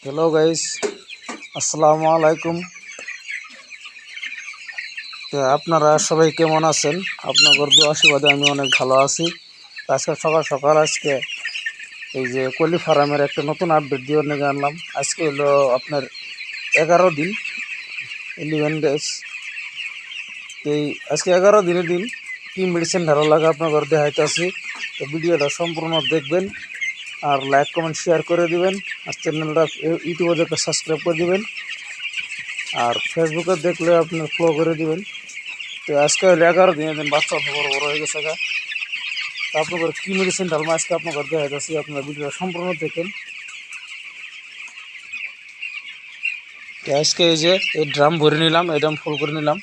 Hello guys, আসসালামু আলাইকুম। তো আপনারা সবাই কেমন আছেন? আপনাদের দোয়া আশীর্বাদে আমি অনেক ভালো আছি। আজকে সকাল সকাল এই যে কোয়েলি ফার্মের একটা নতুন আপডেট দিয়ে নিয়ে আনলাম। আজকে হলো আপনার 11 দিন, 11 days। এই আজকে 11 দিনের দিন কি মেডিসিন ভালো লাগে আপনাদের দেখাইতেছি। তো ভিডিওটা সম্পূর্ণ দেখবেন আর লাইক কমেন্ট শেয়ার করে দিবেন। আর চ্যানেলটা ইউটিউবে দেখে সাবস্ক্রাইব করে দিবেন আর ফেসবুকে দেখলে আপনার ফলো করে দিবেন। তো আজকে হলো 11 দিনের দিন, বাচ্চা বড় বড় হয়ে গেছে গা। তো আপনাদের কী মেডিসিন ঢালবো আজকে আপনাদের দেখা যাচ্ছে, আপনার ভিডিওটা সম্পূর্ণ দেখেন। তো আজকে এই যে এই ড্রাম ভরে নিলাম, এই ড্রাম ফুল করে নিলাম।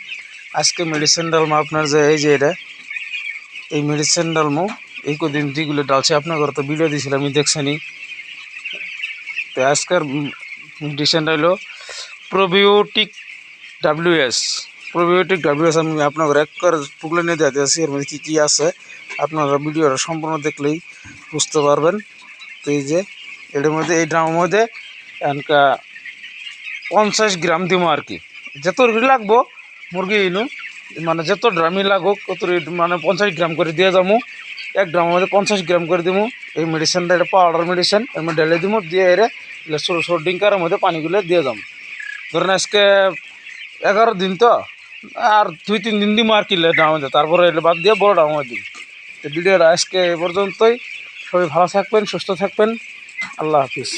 আজকে মেডিসিন ডালমো আপনার যে এই যে এই মেডিসিন ডালমো এই কদিন যেগুলো ডালছে আপনাদের তো ভিডিও দিয়েছিলাম, আমি দেখছেনি। তো আজকের মেডিসিনটা হলো প্রোবিওটিক ডাব্লিউএস। আমি আপনাদের একবার টুকলে নিয়ে দিতে আছি, এর মধ্যে কী কী আছে আপনারা ভিডিওটা সম্পূর্ণ দেখলেই বুঝতে পারবেন। তো এই যে এটার মধ্যে এই ড্রামের মধ্যে এনকা 50 গ্রাম দিব আর কি, যত লাগবো মুরগি ইনু, মানে যত ড্রামই লাগুক তত মানে 50 গ্রাম করে দিয়ে যাবো। এক ড্রামের মধ্যে 50 গ্রাম করে দিব এই মেডিসিনটা। এটা পাউডার মেডিসিন, এর মধ্যে ঢেলে দিব, দিয়ে এরে ছোটো ছোটো ডিঙ্কারের মধ্যে পানিগুলো দিয়ে যাবো। ধরেন আজকে 11 দিন, তো আর 2-3 দিন দিব আর কি ড্রামের মধ্যে, তারপরে এটা বাদ দিয়ে বড় ড্রামের দিই। তো ভিডিওটা আজকে এ পর্যন্তই। সবাই ভালো থাকবেন, সুস্থ থাকবেন। আল্লাহ হাফিজ।